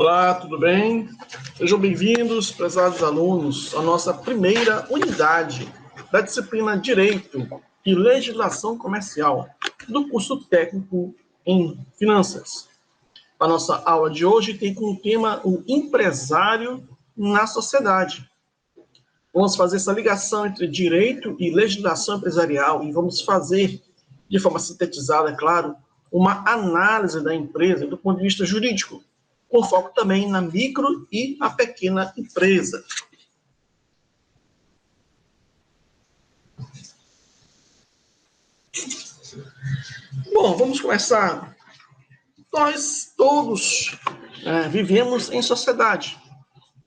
Olá, tudo bem? Sejam bem-vindos, prezados alunos, à nossa primeira unidade da disciplina Direito e Legislação Comercial do curso técnico em Finanças. A nossa aula de hoje tem como tema o empresário na sociedade. Vamos fazer essa ligação entre direito e legislação empresarial e vamos fazer, de forma sintetizada, é claro, uma análise da empresa do ponto de vista jurídico, com foco também na micro e na pequena empresa. Bom, vamos começar. Nós todos vivemos em sociedade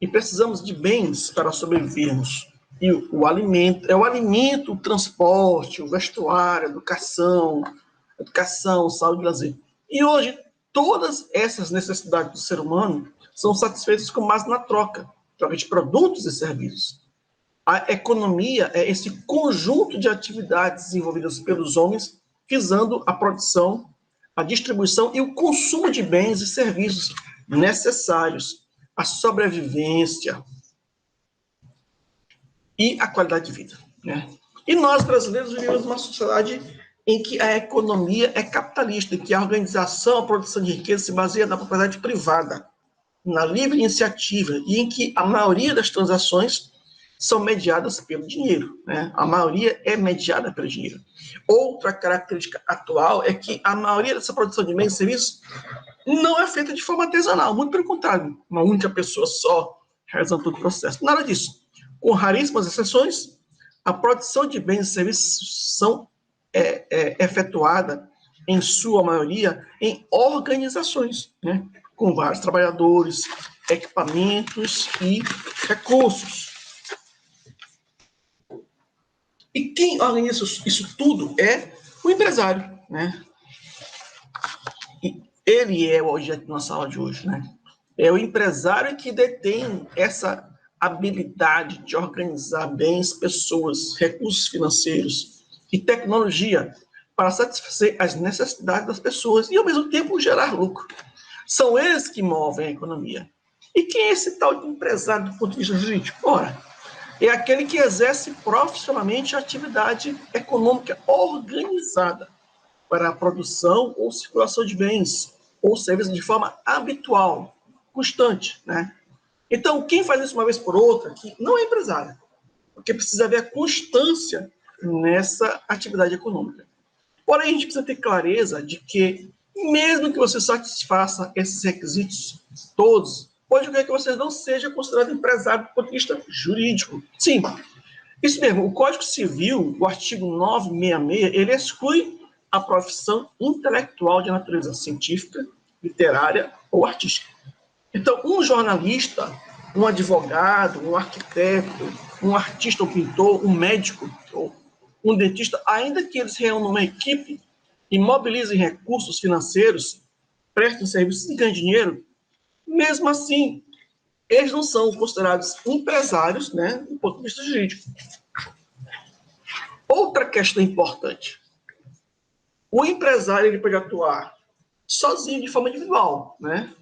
e precisamos de bens para sobrevivermos. E o alimento, o transporte, o vestuário, a educação, saúde e lazer. E hoje, todas essas necessidades do ser humano são satisfeitas com base na troca de produtos e serviços. A economia é esse conjunto de atividades desenvolvidas pelos homens visando a produção, a distribuição e o consumo de bens e serviços necessários à sobrevivência e à qualidade de vida, né? E nós, brasileiros, vivemos numa sociedade em que a economia é capitalista, em que a organização, a produção de riqueza se baseia na propriedade privada, na livre iniciativa, e em que a maioria das transações são mediadas pelo dinheiro, né? A maioria é mediada pelo dinheiro. Outra característica atual é que a maioria dessa produção de bens e serviços não é feita de forma artesanal, muito pelo contrário, uma única pessoa só realizando todo o processo. Nada disso. Com raríssimas exceções, a produção de bens e serviços são efetuada, em sua maioria, em organizações, né? Com vários trabalhadores, equipamentos e recursos. E quem organiza isso tudo é o empresário, né? E ele é o objeto da nossa aula de hoje, né? É o empresário que detém essa habilidade de organizar bens, pessoas, recursos financeiros e tecnologia para satisfazer as necessidades das pessoas e, ao mesmo tempo, gerar lucro. São eles que movem a economia. E quem é esse tal de empresário do ponto de vista jurídico? Ora, é aquele que exerce profissionalmente a atividade econômica organizada para a produção ou circulação de bens ou serviços de forma habitual, constante, né? Então, quem faz isso uma vez por outra, que não é empresário, porque precisa haver a constância nessa atividade econômica. Porém, a gente precisa ter clareza de que, mesmo que você satisfaça esses requisitos todos, pode ocorrer que você não seja considerado empresário do ponto de vista jurídico. Sim, isso mesmo. O Código Civil, o artigo 966, ele exclui a profissão intelectual de natureza científica, literária ou artística. Então, um jornalista, um advogado, um arquiteto, um artista ou pintor, um médico ou um dentista, ainda que eles reúnam uma equipe e mobilizem recursos financeiros, prestem serviços e ganhem dinheiro, mesmo assim, eles não são considerados empresários, né, do ponto de vista jurídico. Outra questão importante. O empresário ele pode atuar sozinho, de forma individual, né?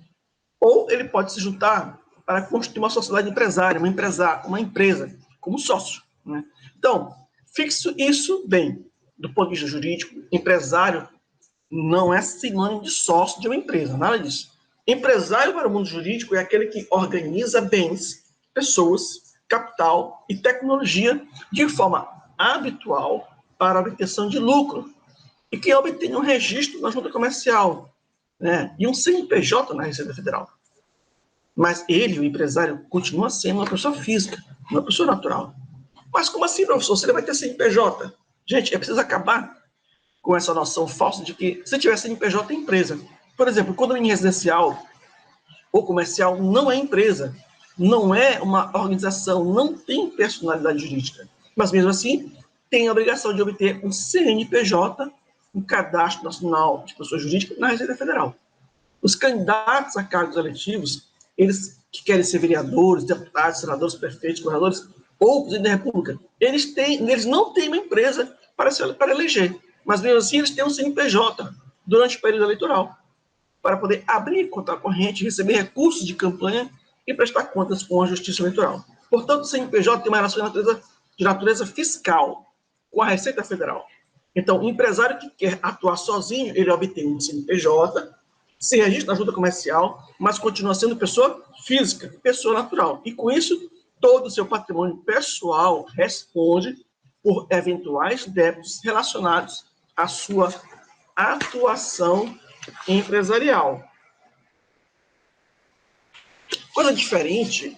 Ou ele pode se juntar para constituir uma sociedade empresária, uma empresa, como sócio, né? Então, fixe isso bem. Do ponto de vista jurídico, empresário não é sinônimo de sócio de uma empresa, nada disso. Empresário para o mundo jurídico é aquele que organiza bens, pessoas, capital e tecnologia de forma habitual para a obtenção de lucro e que obtenha um registro na junta comercial, né, e um CNPJ na Receita Federal. Mas ele, o empresário, continua sendo uma pessoa física, uma pessoa natural. Mas como assim, professor? Você vai ter CNPJ? Gente, é preciso acabar com essa noção falsa de que se tiver CNPJ é empresa. Por exemplo, condomínio residencial ou comercial não é empresa, não é uma organização, não tem personalidade jurídica. Mas mesmo assim, tem a obrigação de obter um CNPJ, um cadastro nacional de pessoa jurídica na Receita Federal. Os candidatos a cargos eletivos, eles que querem ser vereadores, deputados, senadores, prefeitos, governadores ou presidente da República, eles não têm uma empresa para eleger, mas mesmo assim eles têm um CNPJ durante o período eleitoral. para poder abrir conta corrente, receber recursos de campanha e prestar contas com a Justiça Eleitoral. Portanto, o CNPJ tem uma relação de natureza fiscal com a Receita Federal. Então, o empresário que quer atuar sozinho, ele obtém um CNPJ, se registra na junta comercial, mas continua sendo pessoa física, pessoa natural. E com isso, todo o seu patrimônio pessoal responde por eventuais débitos relacionados à sua atuação empresarial. Coisa diferente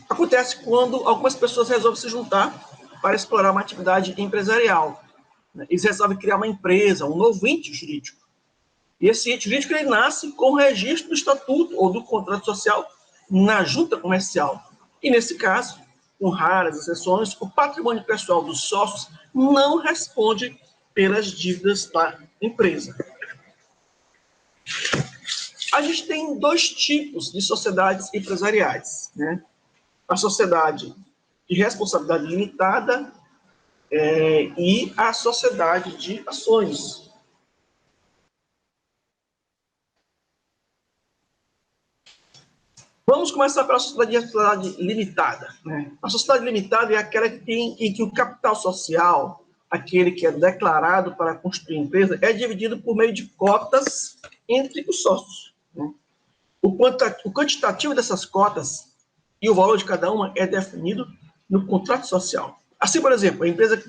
acontece quando algumas pessoas resolvem se juntar para explorar uma atividade empresarial. Eles resolvem criar uma empresa, um novo ente jurídico. E esse ente jurídico ele nasce com o registro do estatuto ou do contrato social na junta comercial. E nesse caso, com raras exceções, o patrimônio pessoal dos sócios não responde pelas dívidas da empresa. A gente tem dois tipos de sociedades empresariais, né? A sociedade de responsabilidade limitada e a sociedade de ações. Vamos começar pela sociedade limitada, né? A sociedade limitada é aquela em que o capital social, aquele que é declarado para constituir empresa, é dividido por meio de cotas entre os sócios, né? O quantitativo dessas cotas e o valor de cada uma é definido no contrato social. Assim, por exemplo, a empresa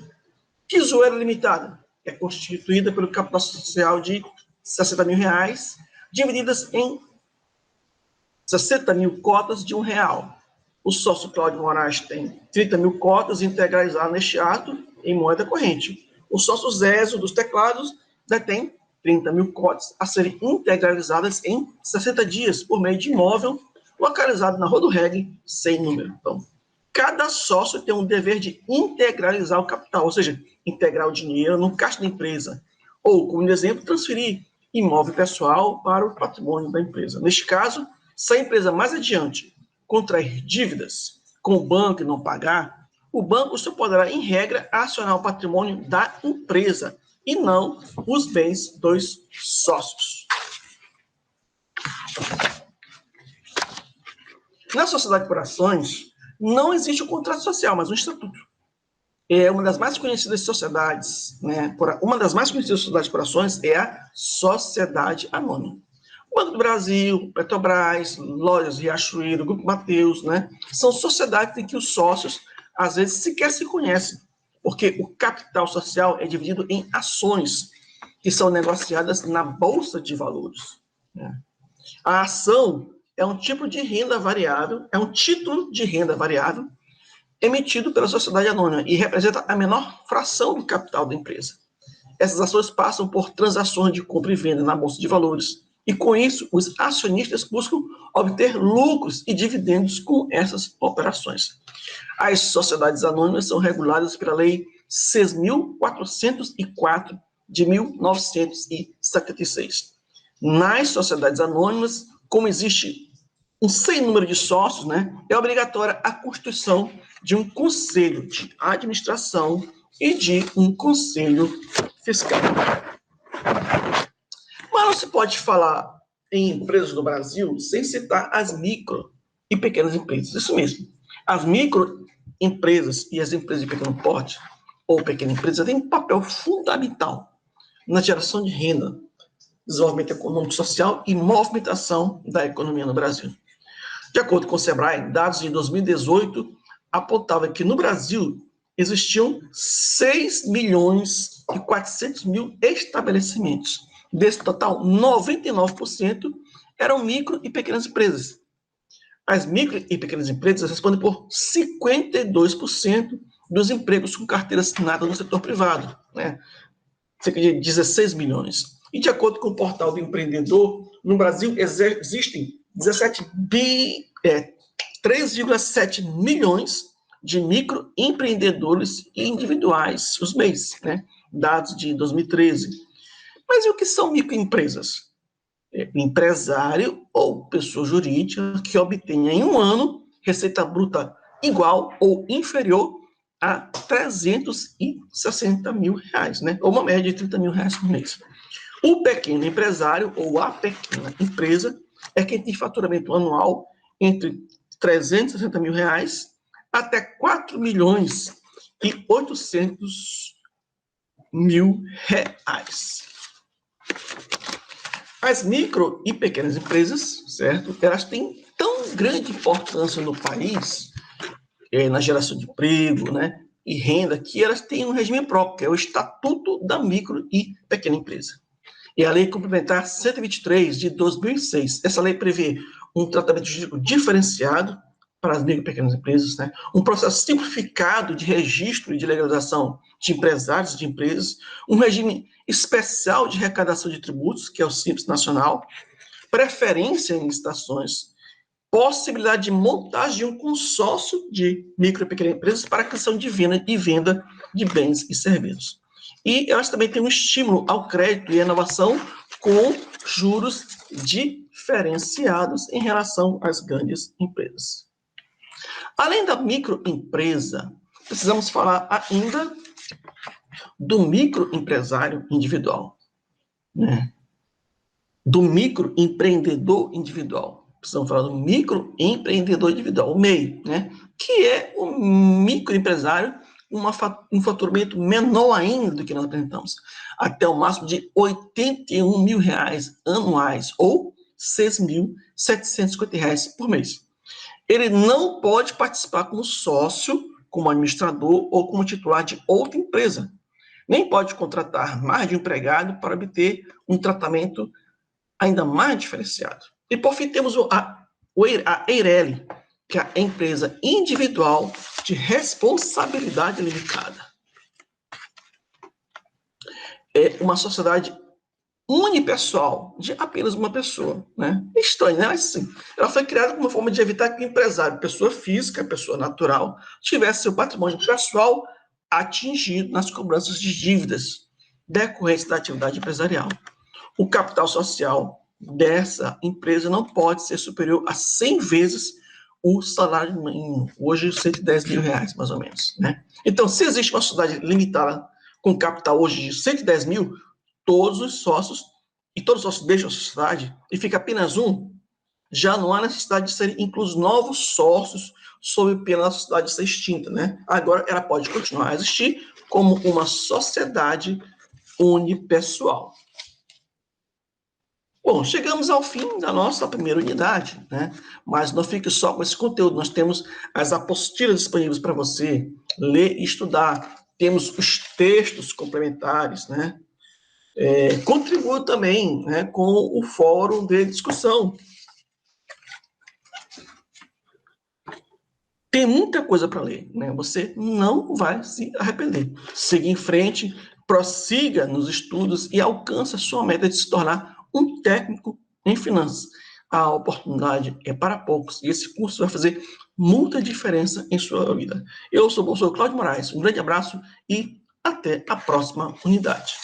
Tizoeira Limitada é constituída pelo capital social de R$60 mil, divididas em 60 mil cotas de R$1. O sócio Cláudio Moraes tem 30 mil cotas integralizadas neste ato em moeda corrente. O sócio Zézio dos teclados detém 30 mil cotas a serem integralizadas em 60 dias por meio de imóvel localizado na Rua do Reggae, sem número. Então, cada sócio tem um dever de integralizar o capital, ou seja, integrar o dinheiro no caixa da empresa, ou, como exemplo, transferir imóvel pessoal para o patrimônio da empresa. Neste caso, se a empresa mais adiante contrair dívidas com o banco e não pagar, o banco só poderá, em regra, acionar o patrimônio da empresa e não os bens dos sócios. Na sociedade por ações, não existe o contrato social, mas um estatuto. É uma das mais conhecidas sociedades, né? Uma das mais conhecidas sociedades por ações é a Sociedade Anônima. O Banco do Brasil, Petrobras, Lojas Riachuelo, Grupo Mateus, né? São sociedades em que os sócios, às vezes, sequer se conhecem, porque o capital social é dividido em ações que são negociadas na Bolsa de Valores, né? A ação é um tipo de renda variável, é um título de renda variável emitido pela sociedade anônima e representa a menor fração do capital da empresa. Essas ações passam por transações de compra e venda na Bolsa de Valores e, com isso, os acionistas buscam obter lucros e dividendos com essas operações. As sociedades anônimas são reguladas pela Lei 6.404 de 1976. Nas sociedades anônimas, como existe um sem número de sócios, né, é obrigatória a constituição de um conselho de administração e de um conselho fiscal. Mas não se pode falar em empresas do Brasil sem citar as micro e pequenas empresas. Isso mesmo. As microempresas e as empresas de pequeno porte ou pequena empresa têm um papel fundamental na geração de renda, desenvolvimento econômico e social e movimentação da economia no Brasil. De acordo com o Sebrae, dados de 2018 apontavam que no Brasil existiam 6.400.000 estabelecimentos. Desse total, 99% eram micro e pequenas empresas. As micro e pequenas empresas respondem por 52% dos empregos com carteira assinada no setor privado, né? Cerca de 16 milhões. E de acordo com o portal do empreendedor, no Brasil existem 3,7 milhões de microempreendedores individuais, os MEIs, né? Dados de 2013. Mas e o que são microempresas? Empresário ou pessoa jurídica que obtenha em um ano receita bruta igual ou inferior a 360 mil reais, né? Ou uma média de 30 mil reais por mês. O pequeno empresário ou a pequena empresa é quem tem faturamento anual entre 360 mil reais até 4 milhões e 800 mil reais. As micro e pequenas empresas, certo? Elas têm tão grande importância no país, na geração de emprego, né, e renda, que elas têm um regime próprio, que é o Estatuto da Micro e Pequena Empresa. E a Lei Complementar 123, de 2006. Essa lei prevê um tratamento jurídico diferenciado para as micro e pequenas empresas, né? Um processo simplificado de registro e de legalização de empresários e de empresas, um regime especial de arrecadação de tributos, que é o Simples Nacional, preferência em licitações, possibilidade de montagem de um consórcio de micro e pequenas empresas para aquisição de venda de bens e serviços. E elas também têm um estímulo ao crédito e inovação com juros diferenciados em relação às grandes empresas. Além da microempresa, precisamos falar ainda do microempresário individual, né? Do microempreendedor individual. Precisamos falar do microempreendedor individual, o MEI, né? Que é o microempresário, um faturamento menor ainda do que nós apresentamos, até o máximo de 81 mil reais anuais, ou 6.750 reais por mês. Ele não pode participar como sócio, como administrador ou como titular de outra empresa. Nem pode contratar mais de um empregado para obter um tratamento ainda mais diferenciado. E, por fim, temos a EIRELI, que é a empresa individual de responsabilidade limitada. É uma sociedade unipessoal, de apenas uma pessoa, né? É estranho, né? Mas sim, ela foi criada como uma forma de evitar que o empresário, pessoa física, pessoa natural, tivesse seu patrimônio pessoal atingido nas cobranças de dívidas decorrentes da atividade empresarial. O capital social dessa empresa não pode ser superior a 100 vezes o salário mínimo, hoje 110 mil reais, mais ou menos, né? Então, se existe uma sociedade limitada com capital hoje de 110 mil, todos os sócios deixam a sociedade e fica apenas um, já não há necessidade de serem inclusos novos sócios sob pena da sociedade ser extinta, né? Agora ela pode continuar a existir como uma sociedade unipessoal. Bom, chegamos ao fim da nossa primeira unidade, né? Mas não fique só com esse conteúdo, nós temos as apostilas disponíveis para você ler e estudar, temos os textos complementares, né? Contribua também, né, com o fórum de discussão. Tem muita coisa para ler, né? Você não vai se arrepender. Siga em frente, prossiga nos estudos e alcance a sua meta de se tornar um técnico em finanças. A oportunidade é para poucos e esse curso vai fazer muita diferença em sua vida. Eu sou o professor Cláudio Moraes. Um grande abraço e até a próxima unidade.